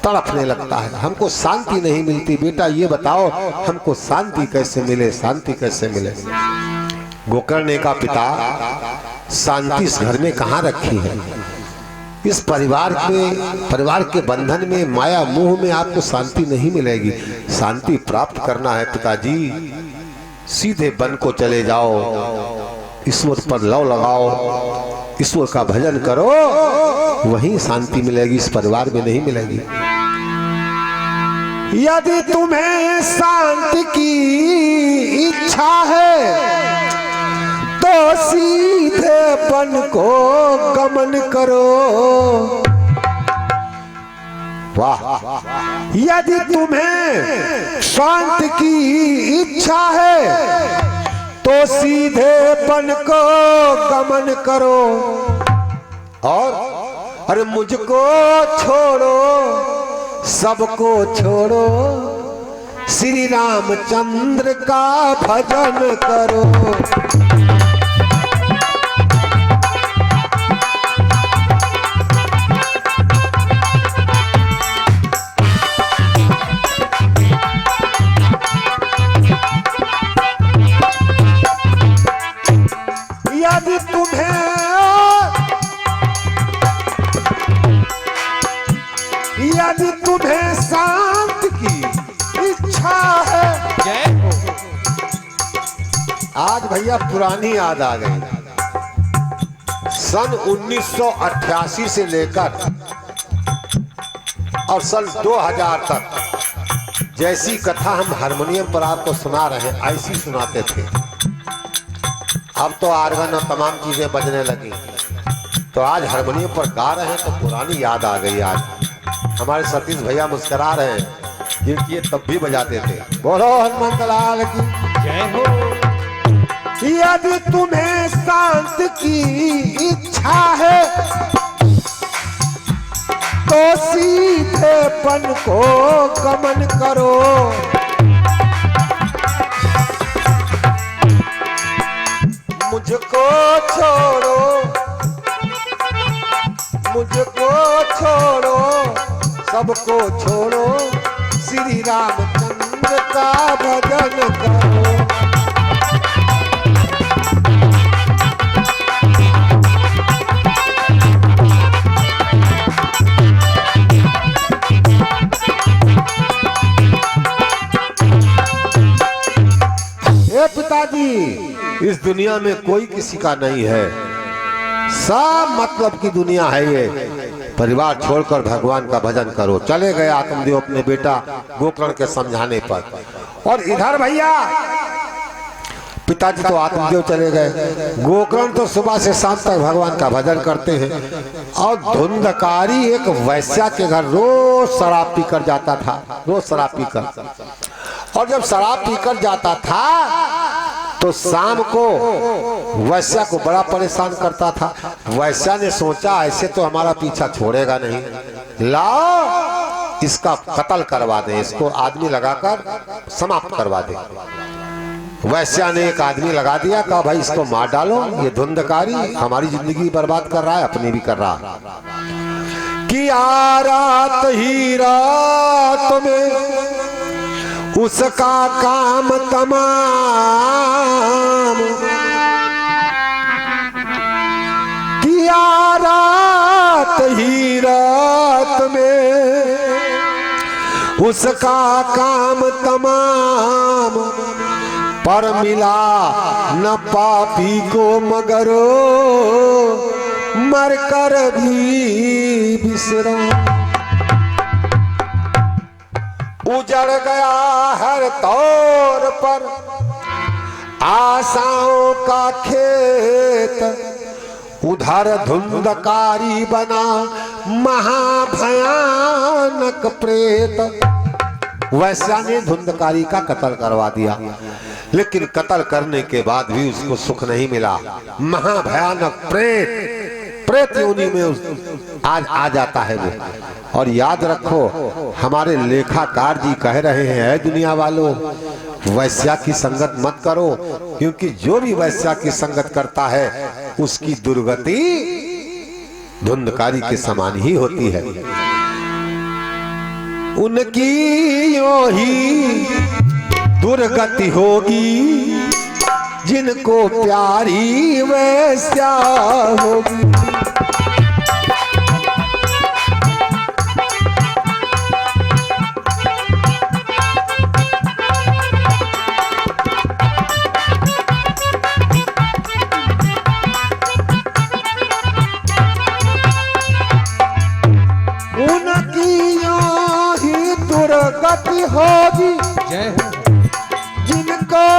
तड़पने लगता है, हमको शांति नहीं मिलती। बेटा ये बताओ हमको शांति कैसे मिले, शांति कैसे मिले। गोकर्ण ने कहा पिता शांति इस घर में कहाँ रखी है, इस परिवार के बंधन में, माया मोह में आपको शांति नहीं मिलेगी। शांति प्राप्त करना है पिताजी, सीधे वन को चले जाओ, ईश्वर पर लव लगाओ, ईश्वर का भजन करो, वहीं शांति मिलेगी, इस परिवार में नहीं मिलेगी। यदि तुम्हें शांति की इच्छा है तो सीधे वन को गमन करो। वाह, यदि तुम्हें शांति की इच्छा है तो सीधे वन को गमन करो। और अरे मुझको छोड़ो, सबको छोड़ो, श्री रामचंद्र का भजन करो। यदि तुम्हें शांति की इच्छा है। आज भैया पुरानी याद आ गई। सन 1988 से लेकर और सन 2000 तक जैसी कथा हम हारमोनियम पर आपको सुना रहे हैं ऐसी सुनाते थे। अब तो आर्गन और तमाम चीजें बजने लगी, तो आज हारमोनियम पर गा रहे हैं तो पुरानी याद आ गई। आज हमारे सतीश भैया मुस्कुरा रहे हैं, जिनकी ये तब भी बजाते थे। बोलो हनुमंत लाल की जय हो। यदि तुम्हें शांति की इच्छा है तो सीधे वन को गमन करो। मुझको छोड़ो, मुझको छोड़ो, सबको छोड़ो, श्री रामचंद्र का भजन करो। हे पिताजी, इस दुनिया में कोई किसी का नहीं है, सब मतलब की दुनिया है ये। परिवार छोड़कर भगवान का भजन करो। चले गए आत्मदेव अपने बेटा गोकर्ण के समझाने पर। और इधर भैया पिताजी तो आत्मदेव चले गए, गोकर्ण तो सुबह से शाम तक भगवान का भजन करते हैं। और धुंधकारी एक वैश्या के घर रोज शराब पीकर जाता था, रोज शराब पीकर। और जब शराब पीकर जाता था तो शाम को वैश्या को बड़ा परेशान करता था। वैश्या ने सोचा ऐसे तो हमारा पीछा छोड़ेगा नहीं, लाओ इसका कत्ल करवा दें, इसको आदमी लगाकर समाप्त करवा दें। वैश्या ने एक आदमी लगा दिया, कहा भाई इसको मार डालो, ये धुंधकारी हमारी जिंदगी बर्बाद कर रहा है, अपनी भी कर रहा है। कि आ रात ही रात में उसका काम तमाम, किया रात ही रात में उसका काम तमाम। पर मिला न पापी को मगरो, मर कर भी बिसरो। उजड़ गया हर तौर पर आशाओं का खेत, उधर धुंधकारी बना महाभयानक प्रेत। वैश्या ने धुंधकारी का कत्ल करवा दिया, लेकिन कत्ल करने के बाद भी उसको सुख नहीं मिला। महाभयानक प्रेत योनि में आज आ जाता है वो। और याद रखो, हमारे लेखाकार जी कह रहे हैं दुनिया वालों, वैश्या की संगत मत करो, क्योंकि जो भी वैश्या की संगत करता है उसकी दुर्गति धुंधकारी के समान ही होती है। उनकी यूं ही दुर्गति होगी, जिनको प्यारी वैस्या होगी। उनकी यूं ही दुर्गति होगी, जिनको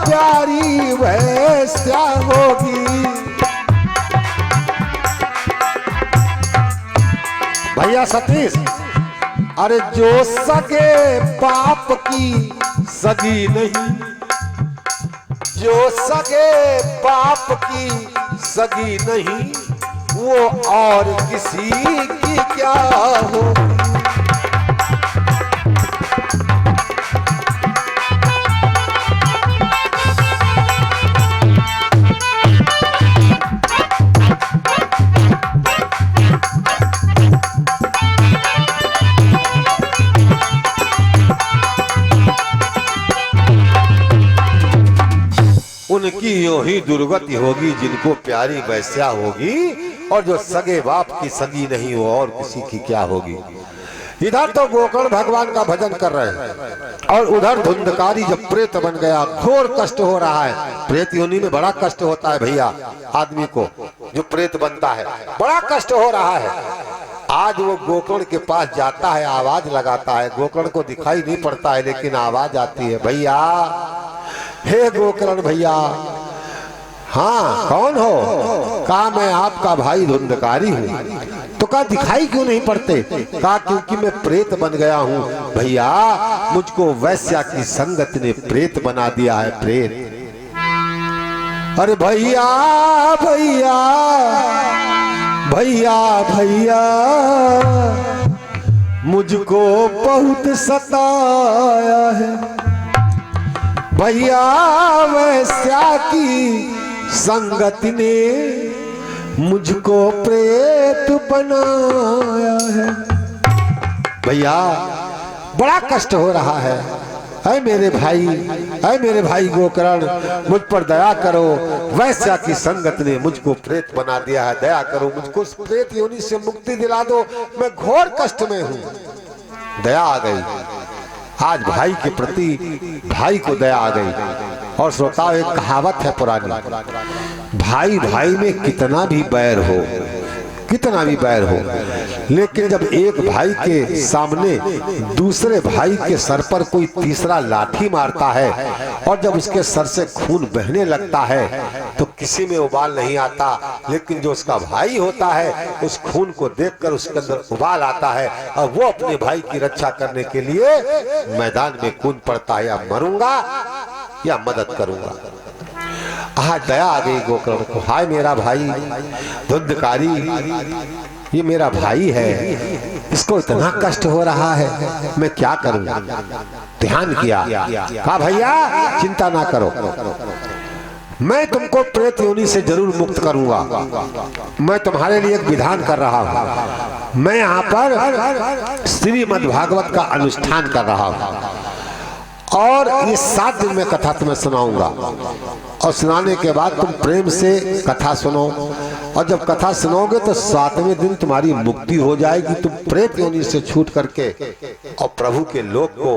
प्यारी वैस्या होगी। भैया सतीश, अरे जो सगे बाप की सगी नहीं, जो सगे बाप की सगी नहीं, वो और किसी की क्या होगी। उनकी यूं ही दुर्गति होगी, जिनको प्यारी वैस्या होगी, और जो सगे बाप की सगी नहीं हो और किसी की क्या होगी। इधर तो गोकर्ण भगवान का भजन कर रहे हैं और उधर धुंधकारी जब प्रेत बन गया, घोर कष्ट हो रहा है। प्रेत योनि में बड़ा कष्ट होता है भैया, आदमी को जो प्रेत बनता है बड़ा कष्ट हो रहा है। आज वो गोकर्ण के पास जाता है, आवाज लगाता है। गोकर्ण को दिखाई नहीं पड़ता है, लेकिन आवाज आती है, भैया, हे गोकर्ण भैया। हाँ, कौन हो? कहा मैं आपका भाई धुंधकारी हूँ। तो कहा दिखाई क्यों नहीं पड़ते? कहा क्योंकि मैं प्रेत बन गया हूँ भैया, मुझको वैश्या की संगत ने प्रेत बना दिया है, प्रेत। अरे भैया भैया भैया भैया, मुझको बहुत सताया है भैया, वैश्या की संगत ने मुझको प्रेत बनाया है। भैया बड़ा कष्ट हो रहा है। ऐ मेरे भाई गोकर्ण, मुझ पर दया करो। वैश्या की संगत ने मुझको प्रेत बना दिया है, दया करो, मुझको उस प्रेत योनि से मुक्ति दिला दो, मैं घोर कष्ट में हूँ। दया आ गई आज भाई के प्रति, भाई को दया आ गई। और श्रोताओं, एक कहावत है पुरानी, भाई भाई में कितना भी बैर हो, कितना भी बैर हो, लेकिन जब एक भाई के सामने दूसरे भाई के सर पर कोई तीसरा लाठी मारता है और जब उसके सर से खून बहने लगता है तो किसी में उबाल नहीं आता, लेकिन जो उसका भाई होता है उस खून को देखकर उसके अंदर उबाल आता है और वो अपने भाई की रक्षा करने के लिए मैदान में कूद पड़ता है, या मरूंगा या मदद करूंगा। आज दया आ गई गोकर्ण को, हाय मेरा भाई धुंधकारी, ये मेरा भाई है, इसको इतना कष्ट हो रहा है, मैं क्या करूं। ध्यान किया, कहा भैया चिंता ना करो, मैं तुमको प्रेत योनि से जरूर मुक्त करूंगा। मैं तुम्हारे लिए एक विधान कर रहा हूं, मैं यहाँ पर श्रीमद् भागवत का अनुष्ठान कर रहा हूं और ये 7 दिन में कथा तुम्हें सुनाऊंगा, और सुनाने के बाद तुम प्रेम से कथा सुनो, और जब कथा सुनोगे तो 7वें दिन तुम्हारी मुक्ति हो जाएगी। तुम प्रेत योनि से छूट करके और प्रभु के लोक को,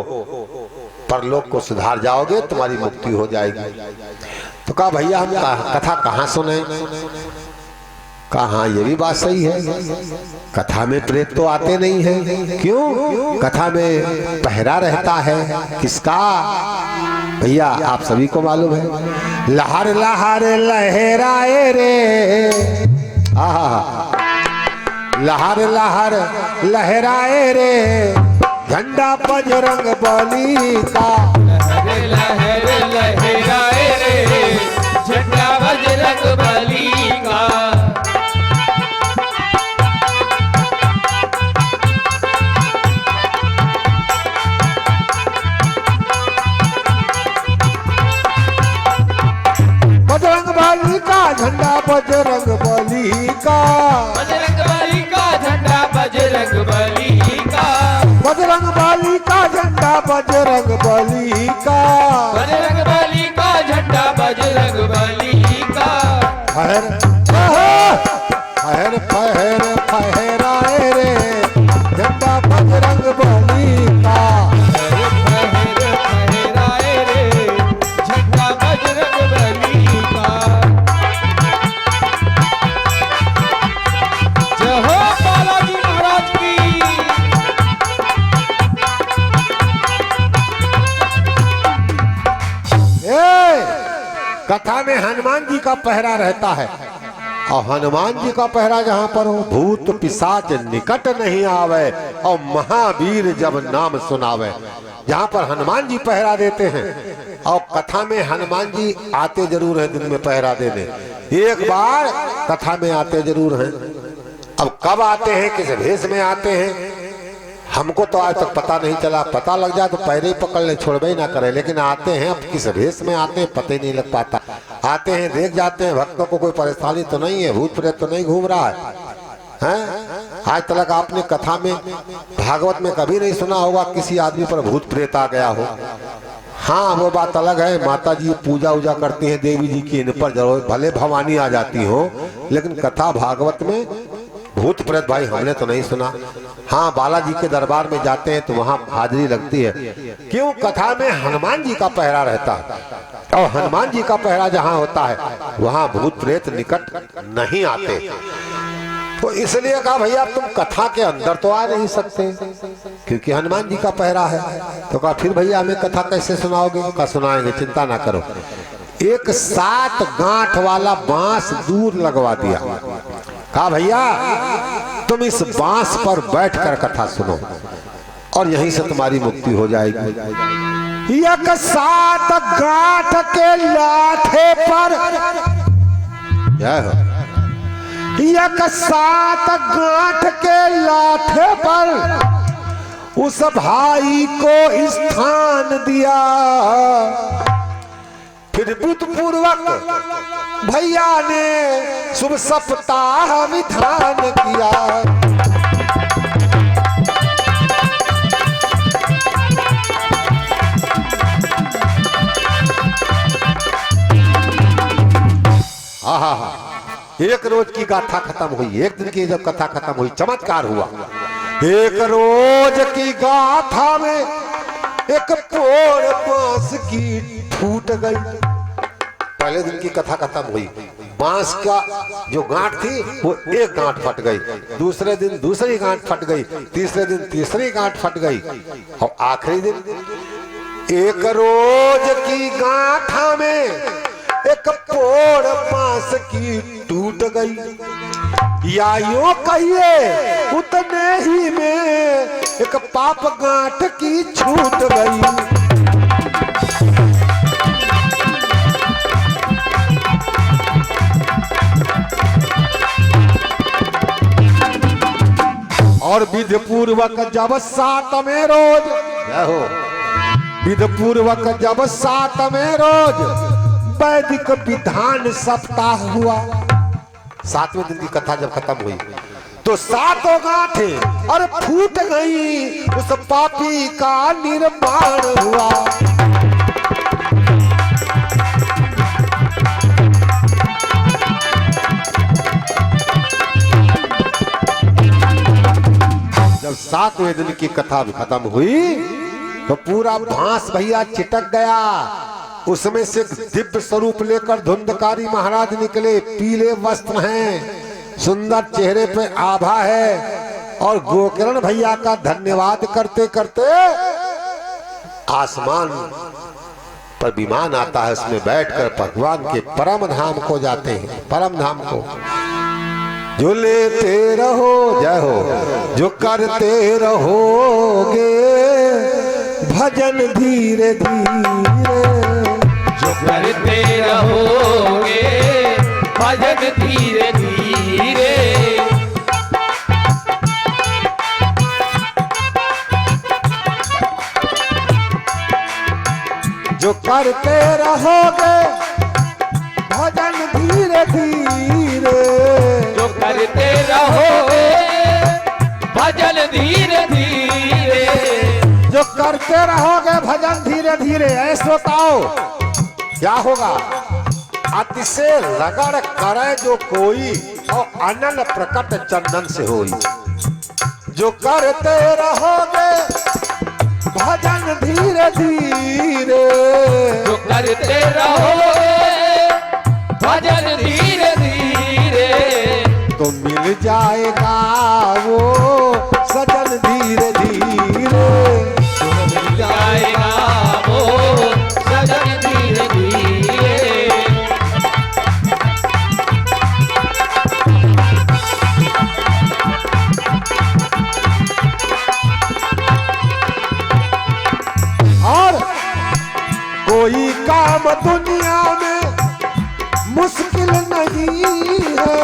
परलोक को सुधार जाओगे, तुम्हारी मुक्ति हो जाएगी। तो कहा भैया हम कथा कहाँ सुने? कहा हाँ ये भी बात सही है, कथा में प्रेत तो आते नहीं है। क्यों? कथा में पहरा रहता है, किसका? भैया आप सभी को मालूम है, लहर लहर लहराए रे, लहर लहर लहराए रे, झंडा बजरंग बली का, लहर लहर लहराए रे, झंडा बजरंग बली का। बजरंग बली का झंडा, बजरंग बली का, बजरंग बली का झंडा, बजरंग बली का, बजरंग बली कथा में हनुमान जी का पहरा रहता है, और हनुमान जी का पहरा जहाँ पर हो, भूत पिशाच निकट नहीं आवे और महावीर जब नाम सुनावे। जहाँ पर हनुमान जी पहरा देते हैं, और कथा में हनुमान जी आते जरूर हैं दिन में पहरा देने, एक बार कथा में आते जरूर हैं। अब कब आते हैं, किस भेष में आते हैं, हमको तो आज तक पता नहीं चला। पता लग जाए तो पैरे ही पकड़ ले, छोड़बे ही ना करे। लेकिन आते हैं, अब किस भेष में आते हैं पता ही नहीं लग पाता। आते हैं, देख जाते हैं, भक्तों को कोई परेशानी तो नहीं है, भूत प्रेत तो नहीं घूम रहा है। आज तक आपने कथा में भागवत में कभी नहीं सुना होगा किसी आदमी पर भूत प्रेत आ गया हो। हाँ, वो बात अलग है, माता जी पूजा उजा करती हैं देवी जी की, इन पर जरूर भले भवानी आ जाती हो, लेकिन कथा भागवत में भूत प्रेत भाई हमने तो नहीं सुना। हाँ, बालाजी के दरबार में जाते हैं तो वहाँ हाजिरी लगती है। क्यों? कथा में हनुमान जी का पहरा रहता है, और हनुमान जी का पहरा जहाँ होता है वहाँ भूत प्रेत निकट नहीं आते। तो इसलिए कहा भैया तुम कथा के अंदर तो आ नहीं सकते क्योंकि हनुमान जी का पहरा है। तो कहा फिर भैया हमें कथा कैसे सुनाओगे? कहा सुनाएंगे, चिंता ना करो। एक 7 गांठ वाला बांस दूर लगवा दिया। कहा भैया तुम इस बांस पर बैठकर कथा सुनो और यहीं से तुम्हारी मुक्ति हो जाएगी। एक 7 गांठ के लाठे पर, एक 7 गांठ के लाठे पर उस भाई को स्थान दिया। फिर विधिपूर्वक भैया ने शुभ सप्ताह विधान किया। एक रोज की गाथा खत्म हुई, एक दिन की जब कथा खत्म हुई चमत्कार हुआ। एक रोज की गाथा में एक पोड़ बांस की फूट गई। पहले दिन की कथा खत्म हुई, बांस का जो गांठ थी वो एक गांठ फट गई, दूसरे दिन दूसरी गांठ फट गई, तीसरे दिन तीसरी गांठ फट गई, और आखिरी दिन एक रोज की गाथा में एक पोड़ बांस की टूट गई। या यूं कहिए उतने ही में एक पाप गांठ की छूट गई। और विधि पूर्वक जब 7वें रोज, विधि पूर्वक जब 7वें रोज वैदिक विधान सप्ताह हुआ। 7वें दिन की कथा जब खत्म हुई तो 7 गांठें और फूट गई, उस पापी का निर्माण हुआ। जब 7वें दिन की कथा खत्म हुई तो पूरा बांस भैया चिटक गया। उसमें से दिव्य स्वरूप लेकर धुंधकारी महाराज निकले। पीले वस्त्र हैं, सुंदर चेहरे पे आभा है, और गोकर्ण भैया का धन्यवाद करते करते आसमान पर विमान आता है, उसमें बैठकर भगवान के परम धाम को जाते हैं। परम धाम को जो लेते रहो, जय हो, जो करते रहोगे भजन धीरे धीरे, जो करते रहोगे भजन धीरे धीरे, जो करते रहोगे भजन धीरे धीरे, जो करते रहोगे भजन धीरे धीरे, जो करते रहोगे भजन धीरे धीरे। ऐसे बताओ क्या होगा? अतिशय रगड़ करे जो कोई, और अनल प्रकट चंदन से होई। जो करते रहोगे भजन धीरे धीरे, जो करते रहोगे भजन धीरे धीरे, तो मिल जाएगा वो सजन धीरे धीरे, तो मिल जाएगा वो सजन धीरे धीरे। कोई काम दुनिया में मुश्किल नहीं है,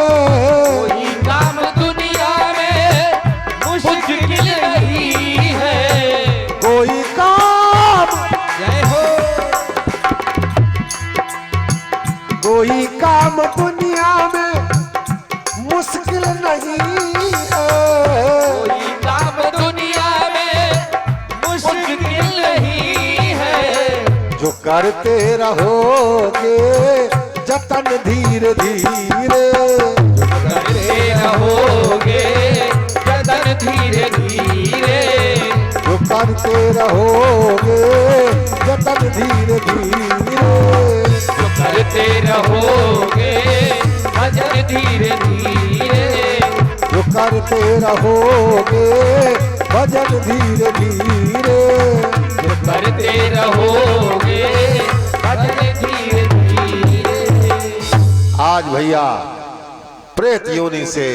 कोई काम दुनिया में मुश्किल नहीं है, कोई काम, जय हो, कोई काम दुनिया में मुश्किल नहीं है, कोई काम दुनिया में मुश्किल नहीं है, जो करते रहोगे जतन धीरे धीरे, करते रहोगे जतन धीरे धीरे, जो करते रहोगे जतन धीरे धीरे, जो करते रहोगे भजन धीरे धीरे, जो करते रहोगे भजन धीरे धीरे, जो करते रहोगे भजन धीरे धीरे। आज भैया प्रेत योनि से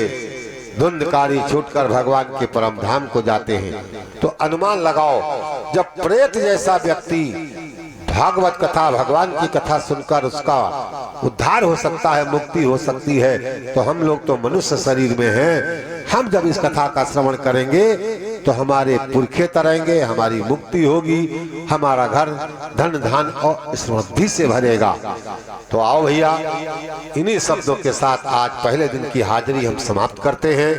धुंधकारी छूटकर भगवान के परम धाम को जाते हैं, तो अनुमान लगाओ जब प्रेत जैसा व्यक्ति भागवत कथा भगवान की कथा सुनकर उसका उद्धार हो सकता है, मुक्ति हो सकती है, तो हम लोग तो मनुष्य शरीर में हैं। हम जब इस कथा का श्रवण करेंगे तो हमारे पुरखे तरेंगे, हमारी मुक्ति होगी, हमारा घर धन धान और समृद्धि से भरेगा। तो आओ भैया, इन्हीं शब्दों के साथ आज पहले दिन की हाजिरी हम समाप्त करते हैं।